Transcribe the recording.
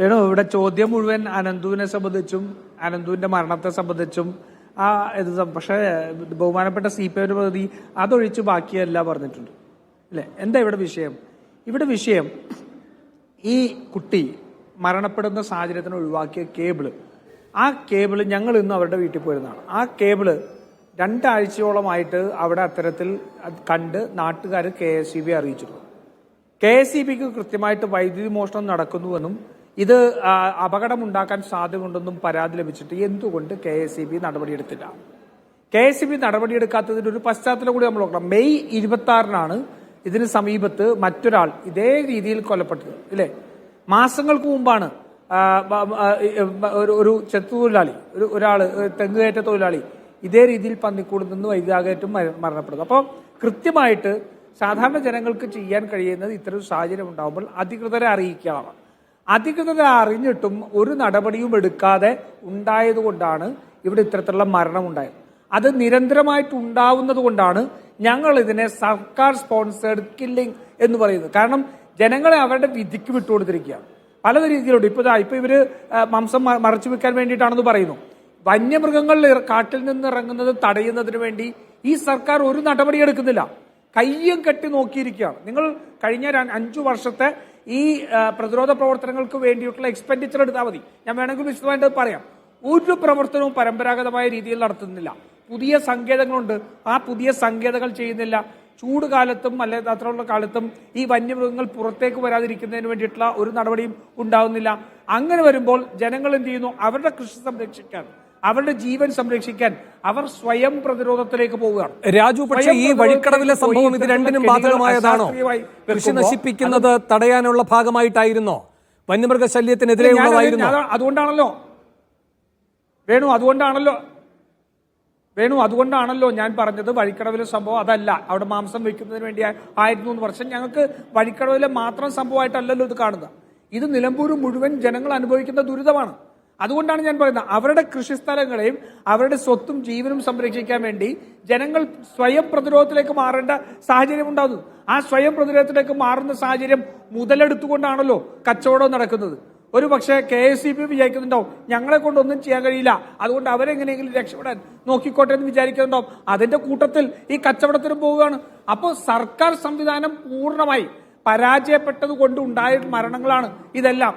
ഇവിടെ ചോദ്യം മുഴുവൻ അനന്തുവിനെ സംബന്ധിച്ചും അനന്തുവിന്റെ മരണത്തെ സംബന്ധിച്ചും പക്ഷേ ബഹുമാനപ്പെട്ട CPI പ്രതി അതൊഴിച്ച് ബാക്കിയല്ല പറഞ്ഞിട്ടുണ്ട് അല്ലെ. എന്താ ഇവിടെ വിഷയം? ഇവിടെ വിഷയം ഈ കുട്ടി മരണപ്പെടുന്ന സാഹചര്യത്തിന് ഒഴിവാക്കിയ കേബിള്, ആ കേബിള് ഞങ്ങൾ ഇന്ന് അവരുടെ വീട്ടിൽ പോയിരുന്നതാണ്. ആ കേബിള് 2 ആഴ്ചയോളമായിട്ട് അവിടെ അത്തരത്തിൽ കണ്ട് നാട്ടുകാർ KSEB അറിയിച്ചിരുന്നു. KSEBക്ക് കൃത്യമായിട്ട് വൈദ്യുതി മോഷണം നടക്കുന്നുവെന്നും ഇത് അപകടമുണ്ടാക്കാൻ സാധ്യതയുണ്ടെന്നും പരാതി ലഭിച്ചിട്ട് എന്തുകൊണ്ട് KSEB നടപടിയെടുത്തില്ല? KSEB നടപടിയെടുക്കാത്തതിന്റെ ഒരു പശ്ചാത്തലം കൂടി നമ്മൾ നോക്കണം. മെയ് 26-നാണ് ഇതിന് സമീപത്ത് മറ്റൊരാൾ ഇതേ രീതിയിൽ കൊല്ലപ്പെട്ടത് ഇല്ലേ. മാസങ്ങൾക്ക് മുമ്പാണ് ഒരു ചെത്തുതൊഴിലാളി, ഒരാള് തെങ്ങുകയറ്റ തൊഴിലാളി ഇതേ രീതിയിൽ പന്നിക്കൂട് നിന്ന് വൈദ്യുതാഘാതം മരണപ്പെടുന്നത്. അപ്പോൾ കൃത്യമായിട്ട് സാധാരണ ജനങ്ങൾക്ക് ചെയ്യാൻ കഴിയുന്നത് ഇത്തരം സാഹചര്യം ഉണ്ടാകുമ്പോൾ അധികൃതരെ അറിയിക്കാനാണ്. അധികൃതരെ അറിഞ്ഞിട്ടും ഒരു നടപടിയും എടുക്കാതെ ഉണ്ടായതുകൊണ്ടാണ് ഇവിടെ ഇത്തരത്തിലുള്ള മരണം ഉണ്ടായത്. അത് നിരന്തരമായിട്ട് ഉണ്ടാവുന്നത് കൊണ്ടാണ് ഞങ്ങൾ ഇതിനെ സർക്കാർ സ്പോൺസേഡ് കില്ലിംഗ് എന്ന് പറയുന്നത്. കാരണം ജനങ്ങളെ അവരുടെ വിധിക്ക് വിട്ടുകൊടുത്തിരിക്കുകയാണ് പല രീതിയിലുണ്ട്. ഇപ്പൊ ഇവര് മാംസം മറച്ചു വെക്കാൻ വേണ്ടിയിട്ടാണെന്ന് പറയുന്നു. വന്യമൃഗങ്ങൾ കാട്ടിൽ നിന്ന് ഇറങ്ങുന്നത് തടയുന്നതിന് വേണ്ടി ഈ സർക്കാർ ഒരു നടപടി എടുക്കുന്നില്ല. കയ്യും കെട്ടി നോക്കിയിരിക്കുകയാണ്. നിങ്ങൾ കഴിഞ്ഞ 5 വർഷത്തെ ഈ പ്രതിരോധ പ്രവർത്തനങ്ങൾക്ക് വേണ്ടിയിട്ടുള്ള എക്സ്പെൻഡിച്ചർ എടുത്താൽ മതി. ഞാൻ വേണമെങ്കിൽ വിശദമായിട്ട് പറയാം. ഒരു പ്രവർത്തനവും പരമ്പരാഗതമായ രീതിയിൽ നടത്തുന്നില്ല. പുതിയ സങ്കേതങ്ങളുണ്ട്, ആ പുതിയ സങ്കേതങ്ങൾ ചെയ്യുന്നില്ല. ചൂട് കാലത്തും അല്ലെങ്കിൽ അത്രയുള്ള കാലത്തും ഈ വന്യമൃഗങ്ങൾ പുറത്തേക്ക് വരാതിരിക്കുന്നതിന് വേണ്ടിയിട്ടുള്ള ഒരു നടപടിയും ഉണ്ടാവുന്നില്ല. അങ്ങനെ വരുമ്പോൾ ജനങ്ങൾ എന്ത് ചെയ്യുന്നു? അവരുടെ കൃഷി സംരക്ഷിക്കാൻ, അവരുടെ ജീവൻ സംരക്ഷിക്കാൻ അവർ സ്വയം പ്രതിരോധത്തിലേക്ക് പോവുകയാണ്. രാജു, പക്ഷേ ഈ വഴിക്കടവിലെ സംഭവം ഇത് രണ്ടിനും ബാധകമായതാണോ? കൃഷി നശിപ്പിക്കുന്നത് തടയാനുള്ള ഭാഗമായിട്ടായിരുന്നോ? വന്യമൃഗ ശല്യത്തിനെതിരെയുള്ളതായിരുന്നു? അതുകൊണ്ടാണല്ലോ അതുകൊണ്ടാണല്ലോ ഞാൻ പറഞ്ഞത് വഴിക്കടവിലെ സംഭവം അതല്ല, അവിടെ മാംസം വെക്കുന്നതിന് വേണ്ടി ആയിരുന്നു എന്ന് പറഞ്ഞാൽ ഞങ്ങൾക്ക് വഴിക്കടവിലെ മാത്രം സംഭവമായിട്ടല്ലല്ലോ ഇത് കാണുന്നത്. ഇത് നിലമ്പൂർ മുഴുവൻ ജനങ്ങൾ അനുഭവിക്കുന്ന ദുരിതമാണ്. അതുകൊണ്ടാണ് ഞാൻ പറയുന്നത് അവരുടെ കൃഷിസ്ഥലങ്ങളെയും അവരുടെ സ്വത്തും ജീവനും സംരക്ഷിക്കാൻ വേണ്ടി ജനങ്ങൾ സ്വയം പ്രതിരോധത്തിലേക്ക് മാറേണ്ട സാഹചര്യം ഉണ്ടാകുന്നു. ആ സ്വയം പ്രതിരോധത്തിലേക്ക് മാറുന്ന സാഹചര്യം മുതലെടുത്തുകൊണ്ടാണല്ലോ കച്ചവടം നടക്കുന്നത്. ഒരു പക്ഷേ KSEB വിചാരിക്കുന്നുണ്ടാവും ഞങ്ങളെ കൊണ്ടൊന്നും ചെയ്യാൻ കഴിയില്ല, അതുകൊണ്ട് അവരെങ്ങനെയെങ്കിലും രക്ഷപ്പെടാൻ നോക്കിക്കോട്ടെ എന്ന് വിചാരിക്കുന്നുണ്ടാവും. അതിന്റെ കൂട്ടത്തിൽ ഈ കച്ചവടത്തിനും പോവുകയാണ്. അപ്പോൾ സർക്കാർ സംവിധാനം പൂർണ്ണമായി പരാജയപ്പെട്ടത് കൊണ്ട് ഉണ്ടായ മരണങ്ങളാണ് ഇതെല്ലാം.